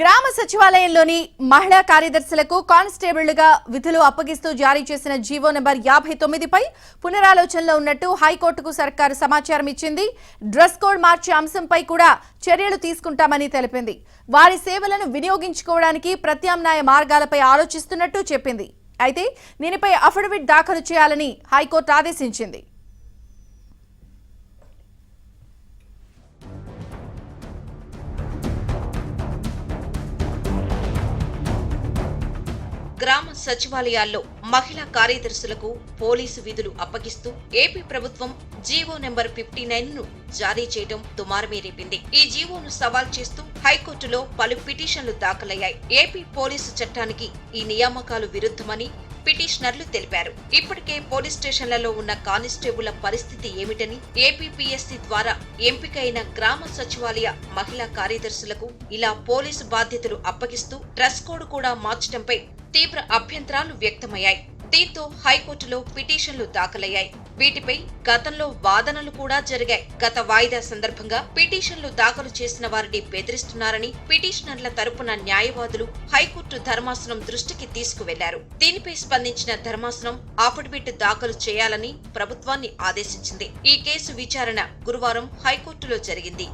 గ్రామ సచివాలయంలోని మహిళా కార్యదర్శులకు కానిస్టేబుళ్లుగా విధులు అప్పగిస్తూ జారీ చేసిన జీవో నెంబర్ 59పై పునరాలోచనలో ఉన్నట్టు హైకోర్టుకు సర్కారు సమాచారం ఇచ్చింది. డ్రెస్ కోడ్ మార్చే అంశంపై కూడా చర్యలు తీసుకుంటామని తెలిపింది. వారి సేవలను వినియోగించుకోవడానికి ప్రత్యామ్నాయ మార్గాలపై ఆలోచిస్తున్నట్టు చెప్పింది. అయితే దీనిపై అఫిడవిట్ దాఖలు చేయాలని హైకోర్టు ఆదేశించింది. గ్రామ సచివాలయాల్లో మహిళా కార్యదర్శులకు పోలీసు విధులు అప్పగిస్తూ ఏపీ ప్రభుత్వం జీవో నెంబర్ 59ను జారీ చేయడం దుమారమే రేపింది. ఈ జీవోను సవాల్ చేస్తూ హైకోర్టులో పలు పిటిషన్లు దాఖలయ్యాయి. ఏపీ పోలీసు చట్టానికి ఈ నియామకాలు విరుద్ధమని పిటిషనర్లు తెలిపారు. ఇప్పటికే పోలీస్ స్టేషన్లలో ఉన్న కానిస్టేబుళ్ల పరిస్థితి ఏమిటని ఏపీపీఎస్సీ ద్వారా ఎంపికైన గ్రామ సచివాలయ మహిళా కార్యదర్శులకు ఇలా పోలీసు బాధ్యతలు అప్పగిస్తూ డ్రెస్ కోడ్ కూడా మార్చడంపై తీవ్ర అభ్యంతరాలు వ్యక్తమయ్యాయి. దీంతో హైకోర్టులో పిటిషన్లు దాఖలయ్యాయి. వీటిపై గతంలో వాదనలు కూడా జరిగాయి. గత వాయిదా సందర్భంగా పిటిషన్లు దాఖలు చేసిన వారిని బెదిరిస్తున్నారని పిటిషనర్ల తరపున న్యాయవాదులు హైకోర్టు ధర్మాసనం దృష్టికి తీసుకువెళ్లారు. దీనిపై స్పందించిన ధర్మాసనం అఫిడవిట్ దాఖలు చేయాలని ప్రభుత్వాన్ని ఆదేశించింది. ఈ కేసు విచారణ గురువారం హైకోర్టులో జరిగింది.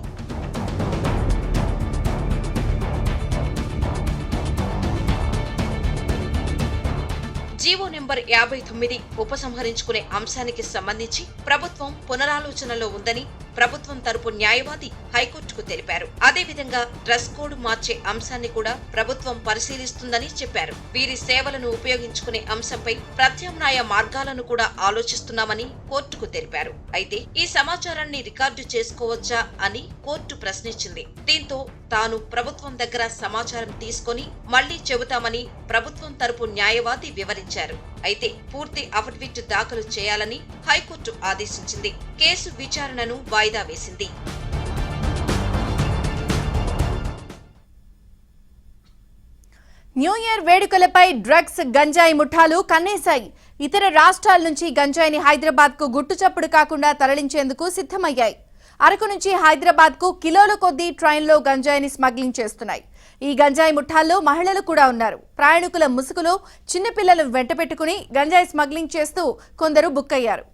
జీవో నెంబర్ 59 ఉపసంహరించుకునే అంశానికి సంబంధించి ప్రభుత్వం పునరాలోచనలో ఉందని ప్రభుత్వం తరపు న్యాయవాది హైకోర్టుకు తెలిపారు. అదేవిధంగా డ్రెస్ కోడ్ మార్చే అంశాన్ని కూడా ప్రభుత్వం పరిశీలిస్తుందని చెప్పారు. వీరి సేవలను ఉపయోగించుకునే అంశంపై ప్రత్యామ్నాయ మార్గాలను కూడా ఆలోచిస్తున్నామని కోర్టుకు తెలిపారు. అయితే ఈ సమాచారాన్ని రికార్డు చేసుకోవచ్చా అని కోర్టు ప్రశ్నించింది. దీంతో తాను ప్రభుత్వం దగ్గర సమాచారం తీసుకొని మళ్లీ చెబుతామని ప్రభుత్వం తరపు న్యాయవాది వివరించారు. అయితే పూర్తి అఫిడవిట్ దాఖలు చేయాలని హైకోర్టు ఆదేశించింది. కేసు విచారణను వాయిదా వేసింది. న్యూ ఇయర్ వేడుకలపై డ్రగ్స్ గంజాయి ముఠాలు కన్నేశాయి. ఇతర రాష్ట్రాల నుంచి గంజాయిని హైదరాబాద్ కు గుట్టుచప్పుడు కాకుండా తరలించేందుకు సిద్ధమయ్యాయి. అరకు నుంచి హైదరాబాద్ కు కిలోల కొద్దీ ట్రైన్లో గంజాయిని స్మగ్లింగ్ చేస్తున్నాయి. ఈ గంజాయి ముఠాల్లో మహిళలు కూడా ఉన్నారు. ప్రయాణికుల ముసుగులో చిన్నపిల్లలను వెంటపెట్టుకుని గంజాయి స్మగ్లింగ్ చేస్తూ కొందరు బుక్కయ్యారు.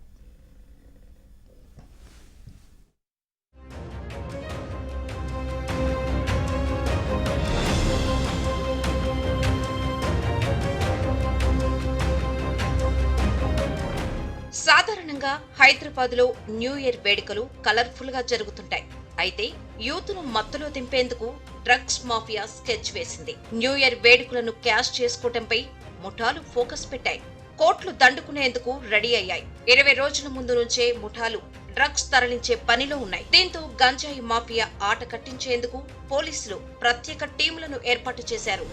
సాధారణంగా హైదరాబాద్ లో న్యూ ఇయర్ వేడుకలు కలర్ఫుల్ గా జరుగుతుంటాయి. అయితే యూత్ను మత్తులో దింపేందుకు డ్రగ్స్ మాఫియా స్కెచ్ వేసింది. న్యూ ఇయర్ వేడుకలను క్యాష్ చేసుకోవడంపై ముఠాలు ఫోకస్ పెట్టాయి. కోట్లు దండుకునేందుకు రెడీ అయ్యాయి. 20 రోజుల ముందు నుంచే ముఠాలు డ్రగ్స్ తరలించే పనిలో ఉన్నాయి. దీంతో గంజాయి మాఫియా ఆట కట్టించేందుకు పోలీసులు ప్రత్యేక టీంలను ఏర్పాటు చేశారు.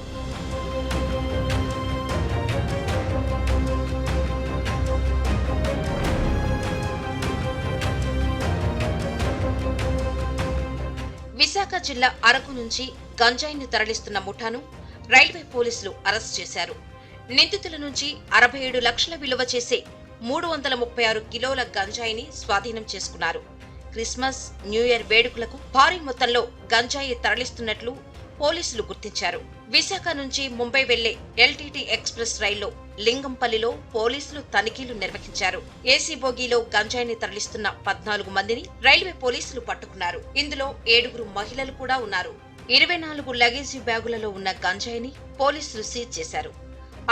విశాఖ జిల్లా అరకు నుంచి గంజాయిని తరలిస్తున్న ముఠాను రైల్వే పోలీసులు అరెస్ట్ చేశారు. నిందితుల నుంచి 67 లక్షల విలువ చేసే 336 కిలోల గంజాయిని స్వాధీనం చేసుకున్నారు. క్రిస్మస్, న్యూ ఇయర్ వేడుకలకు భారీ మొత్తంలో గంజాయి తరలిస్తున్నట్లు పోలీసులు గుర్తించారు. విశాఖ నుంచి ముంబై వెళ్లే ఎల్టీటీ ఎక్స్ప్రెస్ రైల్లో లింగంపల్లిలో పోలీసులు తనిఖీలు నిర్వహించారు. ఏసీ బోగీలో గంజాయిని తరలిస్తున్న 14 మందిని రైల్వే పోలీసులు పట్టుకున్నారు. ఇందులో 7 మహిళలు కూడా ఉన్నారు. 24 లగేజీ బ్యాగులలో ఉన్న గంజాయిని పోలీసులు సీజ్ చేశారు.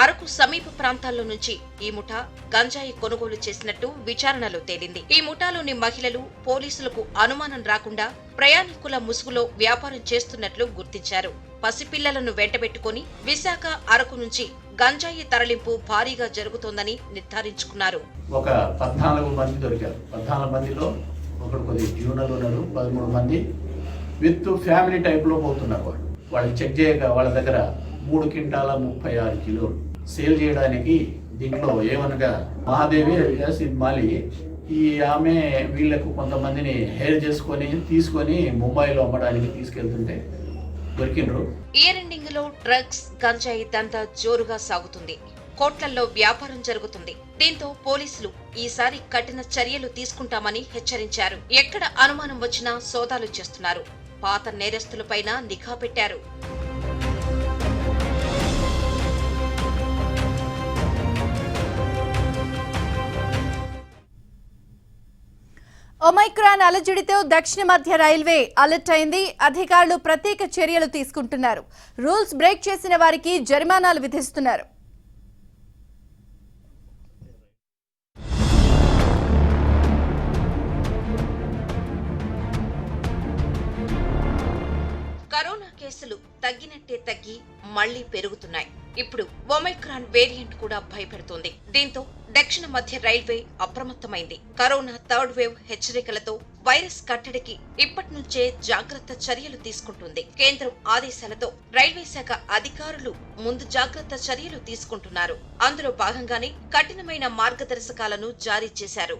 అరకు సమీప ప్రాంతాల్లో నుంచి ఈ ముఠా గంజాయి కొనుగోలు చేసినట్టు విచారణలో తేలింది. ఈ ముఠాలోని మహిళలు పోలీసులకు అనుమానం రాకుండా ప్రయాణికుల ముసుగులో వ్యాపారం చేస్తున్నట్లు గుర్తించారు. పసిపిల్లలను వెంటబెట్టుకుని విశాఖ, అరకు నుంచి గంజాయి తరలింపు భారీగా జరుగుతోందని నిర్ధారించుకున్నారు. ఒక 14 మంది దొరికారు. 14 మందిలో ఒకడు కొద్దిగా జూనియర్ ఉన్నారు. 13 మంది విత్ ఫ్యామిలీ టైప్ లో పోతున్నారు. వాళ్ళు చెక్ చేయగా వాళ్ళ దగ్గర 3 క్వింటాల 36 కిలోలు సేల్ చేయడానికి. దీంట్లో ఏమనగా మహాదేవి మాలి ఈ ఆమె వీళ్లకు కొంతమందిని హెయిర్ చేసుకొని తీసుకొని ముంబైలో అమ్మడానికి తీసుకెళ్తుంటే దొరికిండ్రు. ఇయర్ ఎండింగ్ లో డ్రగ్స్, గంజాయి దందా జోరుగా సాగుతుంది. కోట్లల్లో వ్యాపారం జరుగుతుంది. దీంతో పోలీసులు ఈసారి కఠిన చర్యలు తీసుకుంటామని హెచ్చరించారు. ఎక్కడ అనుమానం వచ్చినా సోదాలు చేస్తున్నారు. పాత నేరస్తులపైన నిఘా పెట్టారు. ఒమైక్రాన్ అలజడితో దక్షిణ మధ్య రైల్వే అలర్ట్ అయింది. అధికారులు ప్రత్యేక చర్యలు తీసుకుంటున్నారు. రూల్స్ బ్రేక్ చేసిన వారికి జరిమానాలు విధిస్తున్నారు. కరోనా కేసులు తగ్గినట్టే తగ్గి మళ్లీ పెరుగుతున్నాయి. ఇప్పుడు ఒమైక్రాన్ వేరియంట్ కూడా భయపెడుతోంది. దీంతో దక్షిణ మధ్య రైల్వే అప్రమత్తమైంది. కరోనా థర్డ్ వేవ్ హెచ్చరికలతో వైరస్ కట్టడికి ఇప్పటి నుంచే జాగ్రత్త చర్యలు తీసుకుంటుంది. కేంద్రం ఆదేశాలతో రైల్వే శాఖ అధికారులు ముందు జాగ్రత్త చర్యలు తీసుకుంటున్నారు. అందులో భాగంగానే కఠినమైన మార్గదర్శకాలను జారీ చేశారు.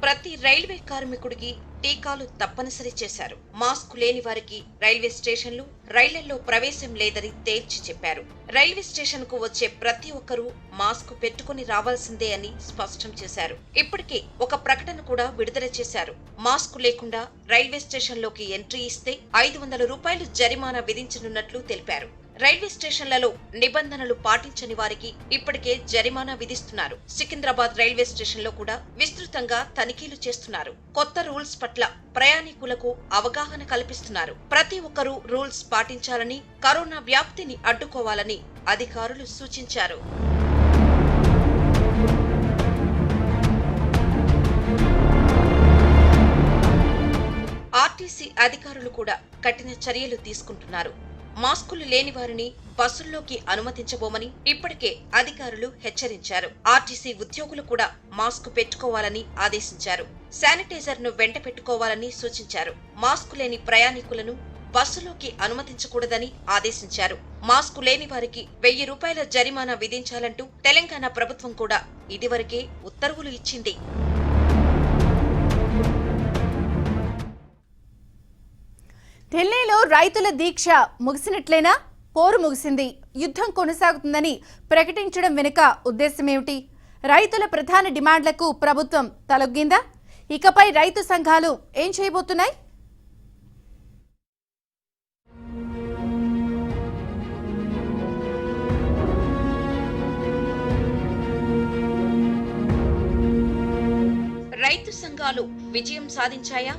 ప్రతి రైల్వే కార్మికుడికి టీకాలు తప్పనిసరి చేశారు. మాస్క్ లేని వారికి రైల్వే స్టేషన్లు, రైళ్లలో ప్రవేశం లేదని తేల్చి చెప్పారు. రైల్వే స్టేషన్ కు వచ్చే ప్రతి ఒక్కరూ మాస్క్ పెట్టుకుని రావాల్సిందే అని స్పష్టం చేశారు. ఇప్పటికే ఒక ప్రకటన కూడా విడుదల చేశారు. మాస్క్ లేకుండా రైల్వే స్టేషన్లోకి ఎంట్రీ ఇస్తే 500 రూపాయలు జరిమానా విధించనున్నట్లు తెలిపారు. రైల్వే స్టేషన్లలో నిబంధనలు పాటించని వారికి ఇప్పటికే జరిమానా విధిస్తున్నారు. సికింద్రాబాద్ రైల్వే స్టేషన్ లో కూడా విస్తృతంగా తనిఖీలు చేస్తున్నారు. కొత్త రూల్స్ పట్ల ప్రయాణికులకు అవగాహన కల్పిస్తున్నారు. ప్రతి ఒక్కరూ రూల్స్ పాటించాలని, కరోనా వ్యాప్తిని అడ్డుకోవాలని అధికారులు సూచించారు. ఆర్టీసీ అధికారులు కూడా కఠిన చర్యలు తీసుకుంటున్నారు. మాస్కులు లేని వారిని బస్సుల్లోకి అనుమతించబోమని ఇప్పటికే అధికారులు హెచ్చరించారు. ఆర్టీసీ ఉద్యోగులు కూడా మాస్క్ పెట్టుకోవాలని ఆదేశించారు. శానిటైజర్ ను వెంట పెట్టుకోవాలని సూచించారు. మాస్కు లేని ప్రయాణికులను బస్సులోకి అనుమతించకూడదని ఆదేశించారు. మాస్కు లేని వారికి 1000 రూపాయల జరిమానా విధించాలంటూ తెలంగాణ ప్రభుత్వం కూడా ఇదివరకే ఉత్తర్వులు ఇచ్చింది. ఢిల్లీలో రైతుల దీక్ష ముగిసినట్లేనా? పోరు ముగిసింది, యుద్ధం కొనసాగుతుందని ప్రకటించడం వెనుక ఉద్దేశమేమిటి? రైతుల ప్రధాన డిమాండ్లకు ప్రభుత్వం తలొగ్గిందా? ఇకపై రైతు సంఘాలు ఏం చేయబోతున్నాయి? రైతు సంఘాలు విజయం సాధించాయా?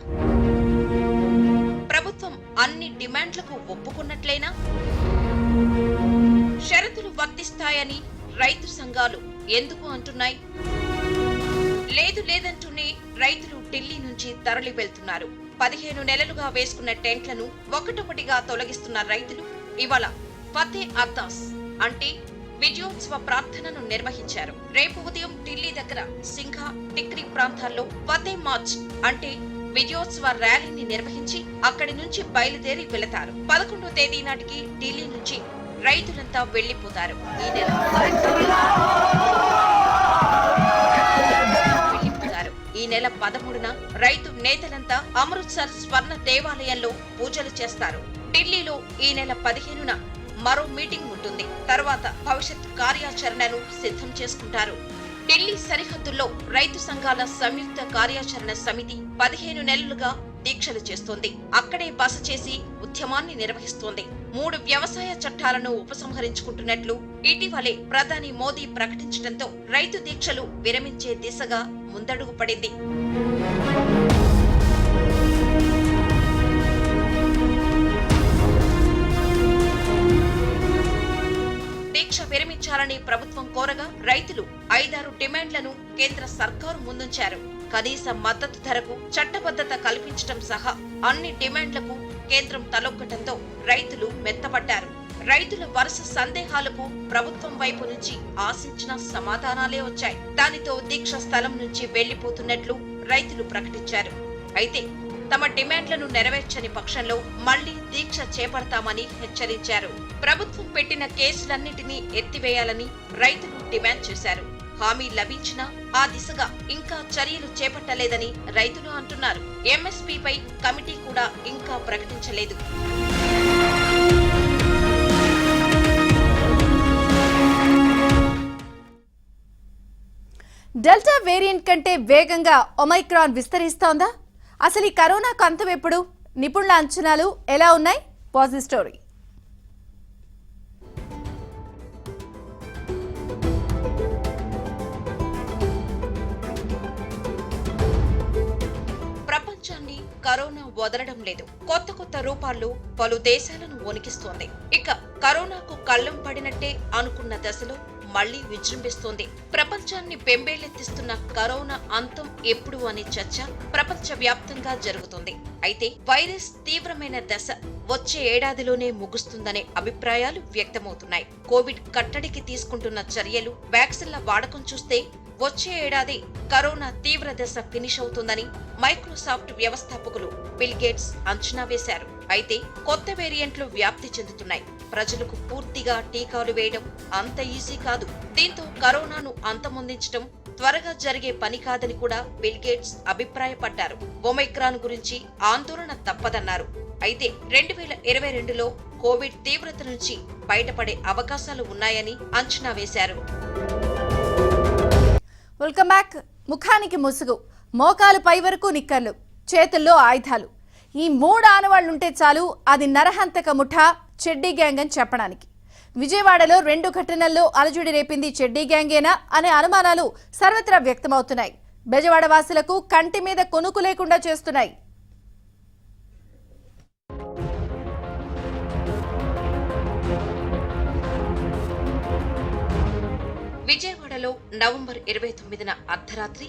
ప్రభుత్వం అన్ని డిమాండ్లకు ఒప్పుకున్నట్లేనా? షరతులు వర్తిస్తాయని రైతు సంఘాలు ఎందుకు అంటున్నాయి? లేదంటూనే రైతులు ఢిల్లీ నుంచి తరలి వెళ్తున్నారు. 15 నెలలుగా వేసుకున్న టెంట్లను ఒకటొకటిగా తొలగిస్తున్న రైతులు ఇవాళ ఫతే అర్దాస్ అంటే విజయోత్సవ ప్రార్థనను నిర్వహించారు. రేపు ఉదయం ఢిల్లీ దగ్గర సింఘా, టిక్రీ ప్రాంతాల్లో ఫతే మార్చ్ అంటే విజయోత్సవ ర్యాలీని నిర్వహించి అక్కడి నుంచి బయలుదేరి వెళతారు. 11వ తేదీ నాటికి ఢిల్లీ నుంచి రైతులంతా వెళ్లిపోతారు. ఈ నెల 13న రైతు నేతలంతా అమృత్సర్ స్వర్ణ దేవాలయంలో పూజలు చేస్తారు. ఢిల్లీలో ఈ నెల 15న మరో మీటింగ్ ఉంటుంది. తర్వాత భవిష్యత్ కార్యాచరణను సిద్ధం చేసుకుంటారు. ఢిల్లీ సరిహద్దుల్లో రైతు సంఘాల సంయుక్త కార్యాచరణ సమితి 15 నెలలుగా దీక్షలు చేస్తోంది. అక్కడే బస చేసి ఉద్యమాన్ని నిర్వహిస్తోంది. 3 వ్యవసాయ చట్టాలను ఉపసంహరించుకుంటున్నట్లు ఇటీవలే ప్రధాని మోదీ ప్రకటించడంతో రైతు దీక్షలు విరమించే దిశగా ముందడుగు పడింది. దీక్ష విరమించాలని ప్రభుత్వం కోరగా రైతులు 5-6 డిమాండ్లను కేంద్ర సర్కారు ముందుంచారు. కనీస మద్దతు ధరకు చట్టబద్ధత కల్పించడం సహా అన్ని డిమాండ్లకు కేంద్రం తలొగ్గటంతో రైతులు మెత్తపడ్డారు. రైతుల వరుస సందేహాలకు ప్రభుత్వం వైపు నుంచి ఆశించిన సమాధానాలే వచ్చాయి. దానితో దీక్ష స్థలం నుంచి వెళ్లిపోతున్నట్లు రైతులు ప్రకటించారు. అయితే తమ డిమాండ్లను నెరవేర్చని పక్షంలో మళ్లీ దీక్ష చేపడతామని హెచ్చరించారు. ప్రభుత్వం పెట్టిన కేసులన్నింటినీ ఎత్తివేయాలని రైతులు డిమాండ్ చేశారు. హామీ లభించినా ఆ దిశగా ఇంకా చర్యలు చేపట్టలేదని రైతులు అంటున్నారు. ఎంఎస్పీపై కమిటీ కూడా ఇంకా ప్రకటించలేదు. డెల్టా వేరియంట్ కంటే వేగంగా ఒమైక్రాన్ విస్తరిస్తోందా? అసలు ఈ కరోనాకు అంతం ఎప్పుడు? నిపుణుల అంచనాలు ఎలా ఉన్నాయి? Positive story. కరోనా వదలడం లేదు. కొత్త కొత్త రూపాల్లో పలు దేశాలను వణికిస్తోంది. ఇక కరోనాకు కళ్ళం పడినట్టే అనుకున్న దశలో మళ్లీ విజృంభిస్తోంది. ప్రపంచాన్ని బెంబేలెత్తిస్తున్న కరోనా అంతం ఎప్పుడు అనే చర్చ ప్రపంచ వ్యాప్తంగా జరుగుతుంది. అయితే వైరస్ తీవ్రమైన దశ వచ్చే ఏడాదిలోనే ముగుస్తుందనే అభిప్రాయాలు వ్యక్తమవుతున్నాయి. కోవిడ్ కట్టడికి తీసుకుంటున్న చర్యలు, వ్యాక్సిన్ల వాడకం చూస్తే వచ్చే ఏడాది కరోనా తీవ్ర దశ ఫినిష్ అవుతుందని మైక్రోసాఫ్ట్ వ్యవస్థాపకులు బిల్ గేట్స్ అంచనా వేశారు. అయితే కొత్త వేరియంట్లు వ్యాప్తి చెందుతున్నాయి. ప్రజలకు పూర్తిగా టీకాలు వేయడం అంత ఈజీ కాదు. దీంతో కరోనాను అంతమొందించడం త్వరగా జరిగే పని కాదని కూడా బిల్ గేట్స్ అభిప్రాయపడ్డారు. ఒమైక్రాన్ గురించి ఆందోళన తప్పదన్నారు. అయితే 2022లో కోవిడ్ తీవ్రత నుంచి బయటపడే అవకాశాలు ఉన్నాయని అంచనా వేశారు. Welcome back. ముఖానికి ముసుగు, మోకాలు పై వరకు నిక్కర్లు, చేతుల్లో ఆయుధాలు, ఈ 3 ఆనవాళ్లుంటే చాలు అది నరహంతక ముఠా చెడ్డీ గ్యాంగ్ అని చెప్పడానికి. విజయవాడలో 2 ఘటనల్లో అలజడి రేపింది చెడ్డీ గ్యాంగేనా అనే అనుమానాలు సర్వత్రా వ్యక్తమవుతున్నాయి. బెజవాడ వాసులకు కంటి మీద కొనుకు లేకుండా చేస్తున్నాయి. విజయవాడలో నవంబర్ 29న అర్ధరాత్రి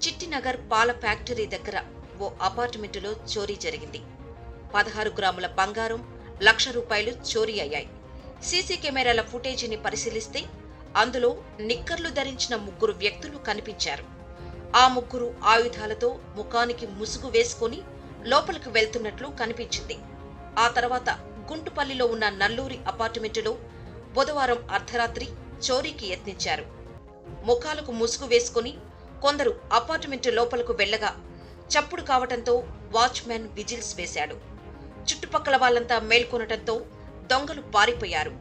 చిట్టినగర్ పాల ఫ్యాక్టరీ దగ్గర ఓ అపార్ట్మెంటులో చోరీ జరిగింది. 16 గ్రాముల బంగారం, ₹1,00,000 చోరీ అయ్యాయి. సీసీ కెమెరాల ఫుటేజీని పరిశీలిస్తే అందులో నిక్కర్లు ధరించిన 3 వ్యక్తులు కనిపించారు. ఆ 3 ఆయుధాలతో ముఖానికి ముసుగు వేసుకుని లోపలికి వెళ్తున్నట్లు కనిపించింది. ఆ తర్వాత గుంటుపల్లిలో ఉన్న నల్లూరి అపార్ట్మెంటులో బుధవారం అర్ధరాత్రి చోరీకి యత్నించారు. ముఖాలకు ముసుగు వేసుకుని కొందరు అపార్ట్మెంటు లోపలకు వెళ్లగా చప్పుడు కావటంతో వాచ్మెన్ విజిల్స్ వేశాడు. చుట్టుపక్కల వాళ్లంతా మేల్కొనటంతో దొంగలు పారిపోయారు.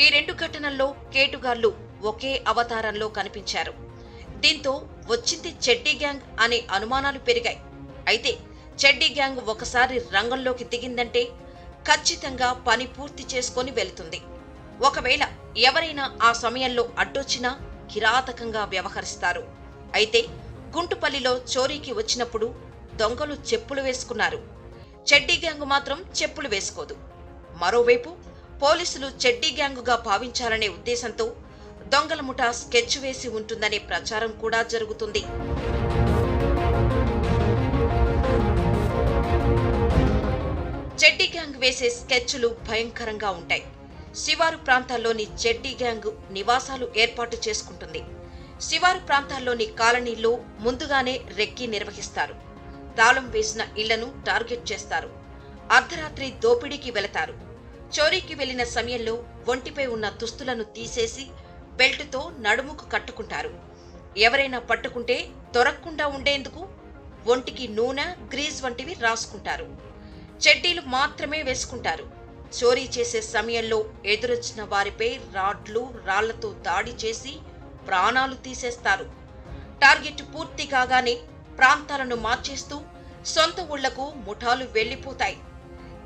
ఈ 2 ఘటనల్లో కేటుగాళ్లు ఒకే అవతారంలో కనిపించారు. దీంతో వచ్చింది చెడ్డీ గ్యాంగ్ అనే అనుమానాలు పెరిగాయి. అయితే చెడ్డీ గ్యాంగ్ ఒకసారి రంగంలోకి దిగిందంటే ఖచ్చితంగా పని పూర్తి చేసుకొని వెళుతుంది. ఒకవేళ ఎవరైనా ఆ సమయంలో అడ్డొచ్చినా కిరాతకంగా వ్యవహరిస్తారు. అయితే గుంటుపల్లిలో చోరీకి వచ్చినప్పుడు దొంగలు చెప్పులు వేసుకున్నారు. చెడ్డీ గ్యాంగు మాత్రం చెప్పులు వేసుకోదు. మరోవైపు పోలీసులు చెడ్డీ గ్యాంగుగా భావించాలనే ఉద్దేశంతో దొంగల ముఠా స్కెచ్ వేసి ఉంటుందనే ప్రచారం కూడా జరుగుతుంది. చెడ్డీ గ్యాంగ్ వేసే స్కెచ్లు భయంకరంగా ఉంటాయి. శివారు ప్రాంతాల్లోని చెడ్డీ గ్యాంగ్ నివాసాలు ఏర్పాటు చేసుకుంటుంది. శివారు ప్రాంతాల్లోని కాలనీల్లో ముందుగానే రెక్కి నిర్వహిస్తారు. తాళం వేసిన ఇళ్లను టార్గెట్ చేస్తారు. అర్ధరాత్రి దోపిడీకి వెళతారు. చోరీకి వెళ్లిన సమయంలో ఒంటిపై ఉన్న దుస్తులను తీసేసి బెల్టుతో నడుముకు కట్టుకుంటారు. ఎవరైనా పట్టుకుంటే దొరక్కుండా ఉండేందుకు ఒంటికి నూనె, గ్రీజ్ వంటివి రాసుకుంటారు. చెడ్డీలు మాత్రమే వేసుకుంటారు. చోరీ చేసే సమయంలో ఎదురొచ్చిన వారిపై రాడ్లు, రాళ్లతో దాడి చేసి ప్రాణాలు తీసేస్తారు. టార్గెట్ పూర్తి కాగానే ప్రాంతాలను మార్చేస్తూ సొంత ఊళ్లకు ముఠాలు వెళ్లిపోతాయి.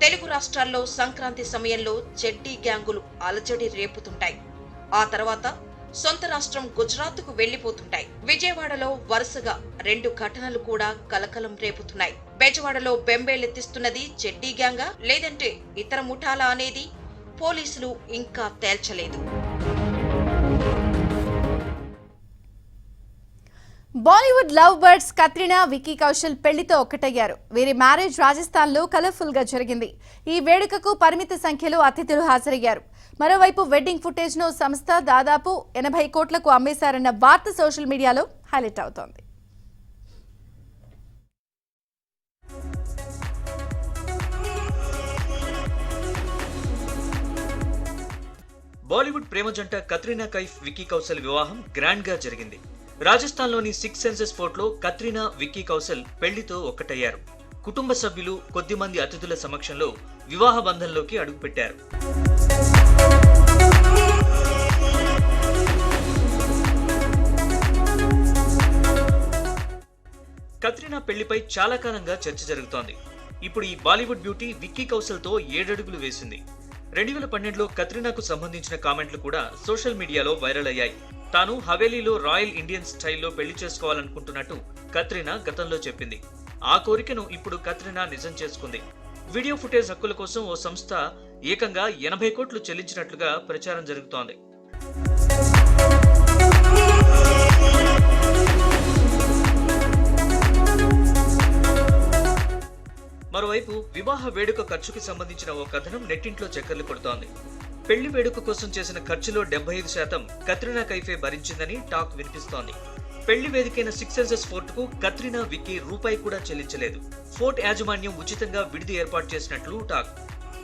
తెలుగు రాష్ట్రాల్లో సంక్రాంతి సమయంలో చెడ్డీ గ్యాంగులు అలజడి రేపుతుంటాయి. ఆ తర్వాత సొంత రాష్ట్రం గుజరాత్కు వెళ్లిపోతుంటాయి. విజయవాడలో వరుసగా 2 ఘటనలు కూడా కలకలం రేపుతున్నాయి. బెజవాడలో బెంబేలెత్తిస్తున్నది చెడ్డీ గ్యాంగా లేదంటే ఇతర ముఠాలా అనేది పోలీసులు ఇంకా తేల్చలేదు. బాలీవుడ్ లవ్ బర్డ్స్ కత్రినా, విక్కీ కౌశల్ పెళ్లితో ఒక్కటయ్యారు. వీరి మ్యారేజ్ రాజస్థాన్ లో కలర్ఫుల్ గా జరిగింది. ఈ వేడుకకు పరిమిత సంఖ్యలో అతిథులు హాజరయ్యారు. మరోవైపు వెడ్డింగ్ ఫుటేజ్ ను సంస్థ దాదాపు 80 కోట్లకు అమ్మేశారన్న వార్త సోషల్ మీడియాలో హైలైట్ అవుతోంది. బాలీవుడ్ ప్రేమ జంట కత్రినా కైఫ్, విక్కీ కౌశల్ వివాహం గ్రాండ్ గా జరిగింది. రాజస్థాన్లోని 6 సెన్సెస్ ఫోర్ట్లో కత్రినా, విక్కీ కౌశల్ పెళ్లితో ఒక్కటయ్యారు. కుటుంబ సభ్యులు, కొద్దిమంది అతిథుల సమక్షంలో వివాహ బంధంలోకి అడుగుపెట్టారు. కత్రినా పెళ్లిపై చాలా కాలంగా చర్చ జరుగుతోంది. ఇప్పుడు ఈ బాలీవుడ్ బ్యూటీ విక్కీ కౌశల్తో 7 అడుగులు వేసింది. 2012లో కత్రినాకు సంబంధించిన కామెంట్లు కూడా సోషల్ మీడియాలో వైరల్ అయ్యాయి. తాను హవేలీలో రాయల్ ఇండియన్ స్టైల్లో పెళ్లి చేసుకోవాలనుకుంటున్నట్టు కత్రినా గతంలో చెప్పింది. ఆ కోరికను ఇప్పుడు కత్రినా నిజం చేసుకుంది. వీడియో ఫుటేజ్ హక్కుల కోసం ఓ సంస్థ ఏకంగా 80 కోట్లు చెల్లించినట్లుగా ప్రచారం జరుగుతోంది. మరోవైపు వివాహ వేడుక ఖర్చుకి సంబంధించిన ఓ కథనం నెట్టింట్లో చక్కర్లు కొడుతోంది. పెళ్లి వేడుక కోసం చేసిన ఖర్చులో 75% కత్రినా కైఫే భరించిందని టాక్ వినిపిస్తోంది. పెళ్లి వేదికైన సిక్స్ సెన్సెస్ ఫోర్ట్ కు కత్రినా విక్కీ రూపాయి కూడా చెల్లించలేదు. ఫోర్ట్ యాజమాన్యం ఉచితంగా విడిది ఏర్పాటు చేసినట్లు టాక్.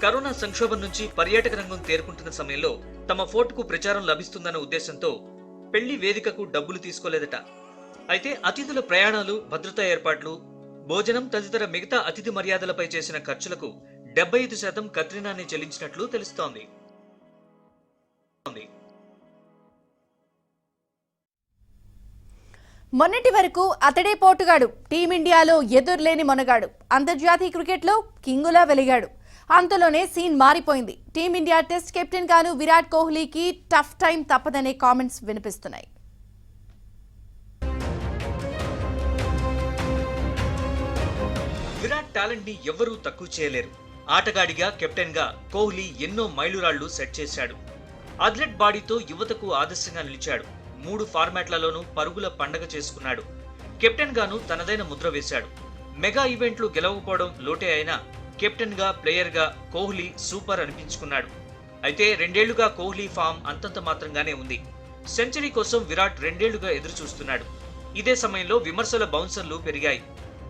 కరోనా సంక్షోభం నుంచి పర్యాటక రంగం తేరుకుంటున్న సమయంలో తమ ఫోర్ట్ కు ప్రచారం లభిస్తుందన్న ఉద్దేశంతో పెళ్లి వేదికకు డబ్బులు తీసుకోలేదట. అయితే అతిథుల ప్రయాణాలు, భద్రతా ఏర్పాట్లు, భోజనం తదితర మిగతా అతిథి మర్యాదలపై చేసిన ఖర్చులకు 75% కత్రినానే చెల్లించినట్లు తెలుస్తోంది. మొన్నటి వరకు అతడే పోటుగాడు, టీమిండియాలో ఎదురులేని మొనగాడు, అంతర్జాతీయ క్రికెట్లో కింగులా వెలిగాడు. అంతలోనే సీన్ మారిపోయింది. టీమిండియా టెస్ట్ కెప్టెన్ గాను విరాట్ కోహ్లీకి టఫ్ టైం తప్పదనే కామెంట్స్ వినిపిస్తున్నాయి. విరాట్ టాలెంట్ ని ఎవ్వరూ తక్కువ చేయలేరు. ఆటగాడిగా, కెప్టెన్ గా కోహ్లీ ఎన్నో మైలురాళ్లు సెట్ చేశాడు. అథ్లెట్ బాడీతో యువతకు ఆదర్శంగా నిలిచాడు. 3 ఫార్మాట్లలోనూ పరుగుల పండగ చేసుకున్నాడు. కెప్టెన్ గాను తనదైన ముద్ర వేశాడు. మెగా ఈవెంట్లు గెలవకపోవడం లోటే అయినా కెప్టెన్ గా, ప్లేయర్ గా కోహ్లీ సూపర్ అనిపించుకున్నాడు. అయితే 2 ఏళ్లుగా కోహ్లీ ఫామ్ అంతంత మాత్రంగానే ఉంది. సెంచరీ కోసం విరాట్ 2 ఏళ్లుగా ఎదురు చూస్తున్నాడు. ఇదే సమయంలో విమర్శల బౌన్సర్లు పెరిగాయి.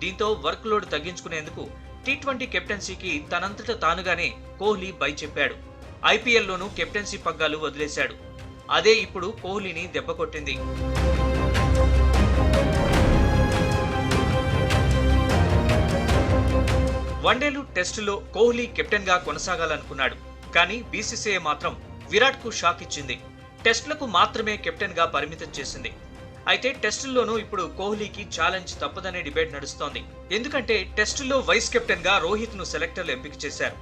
దీంతో వర్క్ లోడ్ తగ్గించుకునేందుకు టీ20 కెప్టెన్సీకి తనంతట తానుగానే కోహ్లీ బై చెప్పాడు. ఐపీఎల్లోనూ కెప్టెన్సీ పగ్గాలు వదిలేశాడు. అదే ఇప్పుడు కోహ్లీని దెబ్బకొట్టింది. వన్డేలు, టెస్టులో కోహ్లీ కెప్టెన్ గా కొనసాగాలనుకున్నాడు. కానీ బీసీసీఐ మాత్రం విరాట్ కు షాక్ ఇచ్చింది. టెస్టులకు మాత్రమే కెప్టెన్ గా పరిమితం చేసింది. అయితే టెస్టుల్లోనూ ఇప్పుడు కోహ్లీకి ఛాలెంజ్ తప్పదనే డిబేట్ నడుస్తోంది. ఎందుకంటే టెస్టుల్లో వైస్ కెప్టెన్ గా రోహిత్ ను సెలెక్టర్లు ఎంపిక చేశారు.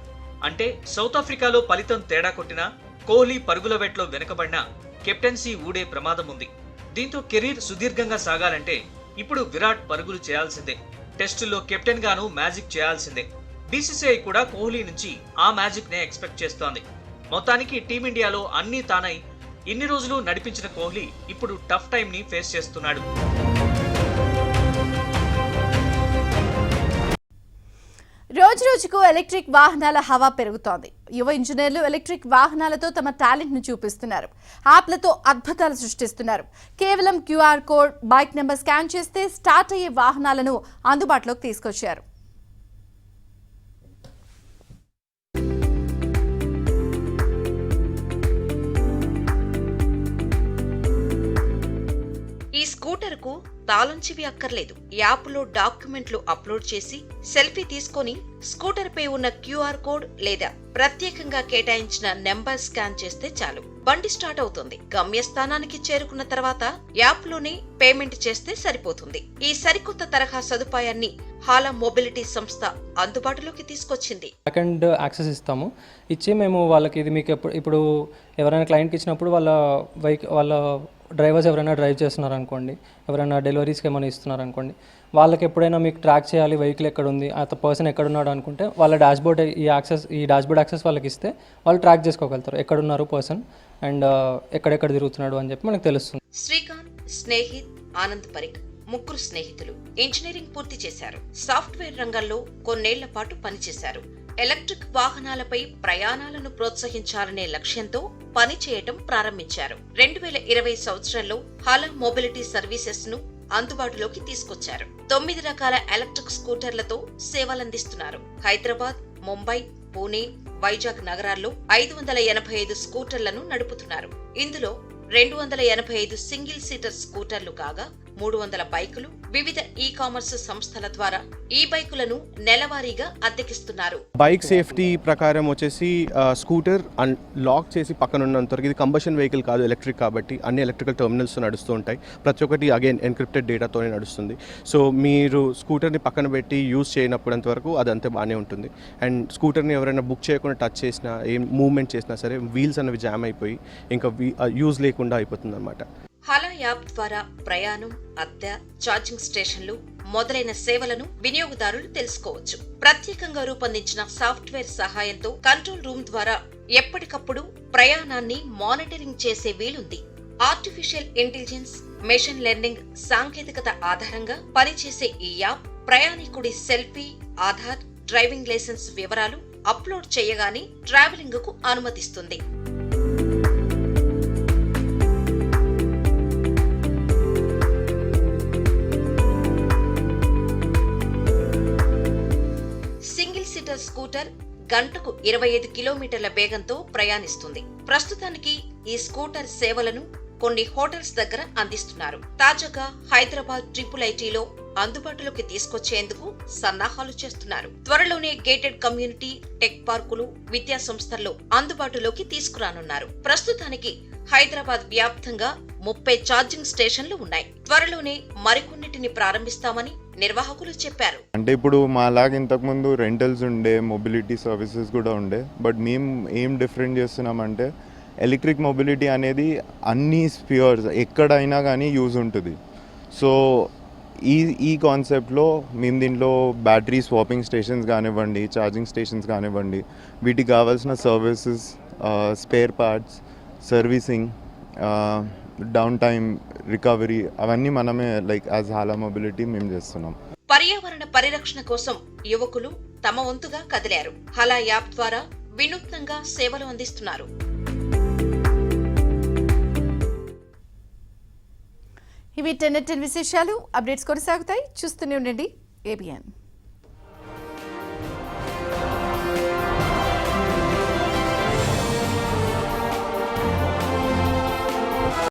అంటే సౌత్ ఆఫ్రికాలో ఫలితం తేడా కొట్టినా, కోహ్లీ పరుగుల వేటలో వెనుకబడినా కెప్టెన్సీ ఊడే ప్రమాదం ఉంది. దీంతో కెరీర్ సుదీర్ఘంగా సాగాలంటే ఇప్పుడు విరాట్ పరుగులు చేయాల్సిందే. టెస్టుల్లో కెప్టెన్ గాను మ్యాజిక్ చేయాల్సిందే. బీసీసీఐ కూడా కోహ్లీ నుంచి ఆ మ్యాజిక్ నే ఎక్స్పెక్ట్ చేస్తోంది. మొత్తానికి టీమిండియాలో అన్నీ తానై ఇన్ని రోజులు నడిపించిన కోహ్లీ ఇప్పుడు టఫ్ టైం ని ఫేస్ చేస్తున్నాడు. రోజురోజుకు ఎలక్ట్రిక్ వాహనాల హవా పెరుగుతోంది. యువ ఇంజనీర్లు ఎలక్ట్రిక్ వాహనాలతో తమ టాలెంట్ ను చూపిస్తున్నారు. యాప్లతో అద్భుతాలు సృష్టిస్తున్నారు. కేవలం QR code, bike number scan చేస్తే స్టార్ట్ అయ్యే వాహనాలను అందుబాటులోకి తీసుకొచ్చారు. ఈ స్కూటర్ కు తాళం చెవి అక్కర్లేదు. యాప్లో డాక్యుమెంట్లు అప్లోడ్ చేసి సెల్ఫీ తీసుకొని స్కూటర్ పై ఉన్న QR కోడ్ లేదా ప్రత్యేకంగా కేటాయించిన నెంబర్ స్కాన్ చేస్తే చాలు, బండి స్టార్ట్ అవుతుంది. గమ్యస్థానానికి చేరుకున్న తర్వాత యాప్ లోనే పేమెంట్ చేస్తే సరిపోతుంది. ఈ సరికొత్త తరహా సదుపాయాన్ని హాలా మొబిలిటీ సంస్థ అందుబాటులోకి తీసుకొచ్చింది. సెకండ్ యాక్సెస్ ఇస్తాము. ఇచ్చి మేము వాళ్ళకి ఇది మీకు ఇప్పుడు ఎవరైనా క్లయింట్కి ఇచ్చినప్పుడు వాళ్ళ డ్రైవర్స్ ఎవరైనా డ్రైవ్ చేస్తున్నారు అనుకోండి, ఎవరైనా డెలివరీస్కి ఏమైనా ఇస్తున్నారు అనుకోండి, వాళ్ళకి ఎప్పుడైనా మీకు ట్రాక్ చేయాలి వెహికల్ ఎక్కడ ఉంది, ఆ పర్సన్ ఎక్కడున్నాడు అనుకుంటే వాళ్ళ డాష్బోర్డ్ ఈ డాష్బోర్డ్ యాక్సెస్ వాళ్ళకి ఇస్తే వాళ్ళు ట్రాక్ చేసుకోగలుగుతారు ఎక్కడున్నారు పర్సన్ అండ్ ఎక్కడెక్కడ తిరుగుతున్నాడు అని చెప్పి మనకు తెలుస్తుంది. శ్రీకాంత్, స్నేహిత్, ఆనంద్ పరిక్ ముగ్గురు స్నేహితులు ఇంజనీరింగ్ పూర్తి చేశారు. సాఫ్ట్వేర్ రంగంలో కొన్నేళ్ల పాటు పనిచేశారు. ఎలక్ట్రిక్ వాహనాలపై ప్రయాణాలను ప్రోత్సహించాలనే లక్ష్యంతో పనిచేయటం ప్రారంభించారు. 2020 సంవత్సరంలో హాలా మొబిలిటీ సర్వీసెస్ ను అందుబాటులోకి తీసుకొచ్చారు. 9 రకాల ఎలక్ట్రిక్ స్కూటర్లతో సేవలందిస్తున్నారు. హైదరాబాద్, ముంబై, పూణే, వైజాగ్ నగరాల్లో 585 స్కూటర్లను నడుపుతున్నారు. ఇందులో 285 సింగిల్ సీటర్ స్కూటర్లు కాగా 300 బైకులు వివిధ ఈ-కామర్స్ సంస్థల ద్వారా ఈ బైకులను నెలవారీగా అద్దెకిస్తున్నారు. బైక్ సేఫ్టీ ప్రకారం వచ్చేసి స్కూటర్ లాక్ చేసి పక్కన ఉన్నంతవరకు ఇది కంబషన్ వెహికల్ కాదు, ఎలక్ట్రిక్ కాబట్టి అన్ని ఎలక్ట్రికల్ టెర్మినల్స్ నడుస్తూ ఉంటాయి. ప్రతి ఒక్కటి అగైన్ ఎన్క్రిప్టెడ్ డేటాతోనే నడుస్తుంది. సో మీరు స్కూటర్ని పక్కన పెట్టి యూజ్ చేయనప్పుడంత వరకు అదంతా బాగానే ఉంటుంది. అండ్ స్కూటర్ని ఎవరైనా బుక్ చేయకుండా టచ్ చేసినా, ఏం మూవ్మెంట్ చేసినా సరే వీల్స్ అనేవి జామ్ అయిపోయి ఇంకా యూజ్ లేకుండా అయిపోతుంది అన్నమాట. హాలా యాప్ ద్వారా ప్రయాణం, అద్దె, ఛార్జింగ్ స్టేషన్లు మొదలైన సేవలను వినియోగదారులు తెలుసుకోవచ్చు. ప్రత్యేకంగా రూపొందించిన సాఫ్ట్వేర్ సహాయంతో కంట్రోల్ రూమ్ ద్వారా ఎప్పటికప్పుడు ప్రయాణాన్ని మానిటరింగ్ చేసే వీలుంది. ఆర్టిఫిషియల్ ఇంటెలిజెన్స్, మెషిన్ లెర్నింగ్ సాంకేతికత ఆధారంగా పనిచేసే ఈ యాప్ ప్రయాణికుడి సెల్ఫీ, ఆధార్, డ్రైవింగ్ లైసెన్స్ వివరాలు అప్లోడ్ చేయగానే ట్రావెలింగ్ కు అనుమతిస్తుంది. సింగిల్ సీటర్ స్కూటర్ గంటకు 25 కిలోమీటర్ల వేగంతో ప్రయాణిస్తుంది. ప్రస్తుతానికి ఈ స్కూటర్ సేవలను కొన్ని హోటల్స్ దగ్గర అందిస్తున్నారు. తాజాగా హైదరాబాద్ IIITలో అందుబాటులోకి తీసుకొచ్చేందుకు సన్నాహాలు చేస్తున్నారు. త్వరలోనే గేటెడ్ కమ్యూనిటీ, టెక్ పార్కులు, విద్యా సంస్థల్లో అందుబాటులోకి తీసుకురానున్నారు. ప్రస్తుతానికి హైదరాబాద్ వ్యాప్తంగా 30 ఛార్జింగ్ స్టేషన్లు ఉన్నాయి. త్వరలోనే మరికొన్నిటిని ప్రారంభిస్తామని నిర్వాహకులు చెప్పారు. అంటే ఇప్పుడు మాలాగా ఇంతకుముందు రెంటల్స్ ఉండే, మొబిలిటీ సర్వీసెస్ కూడా ఉండే. బట్ మేము ఏం డిఫరెంట్ చేస్తున్నామంటే ఎలక్ట్రిక్ మొబిలిటీ అనేది అన్ని స్పియర్స్ ఎక్కడైనా కానీ యూజ్ ఉంటుంది. సో ఈ కాన్సెప్ట్లో మేము దీంట్లో బ్యాటరీ స్వాపింగ్ స్టేషన్స్ కానివ్వండి, ఛార్జింగ్ స్టేషన్స్ కానివ్వండి, వీటికి కావాల్సిన services, spare parts, servicing, down time, recovery అవన్నీ మనమే లైక్ యాజ్ హాలా మొబిలిటీ మేము చేస్తున్నాం. పర్యావరణ పరిరక్షణ కోసం యువకులు తమ వంతుగా కదిలారు. హలా యాప్ ద్వారా వినూత్నంగా సేవలు అందిస్తున్నారు. ఇవి 10 విశేషాలు. అప్డేట్స్ కొనసాగుతాయి. చూస్తూనే ఉండండి ABN.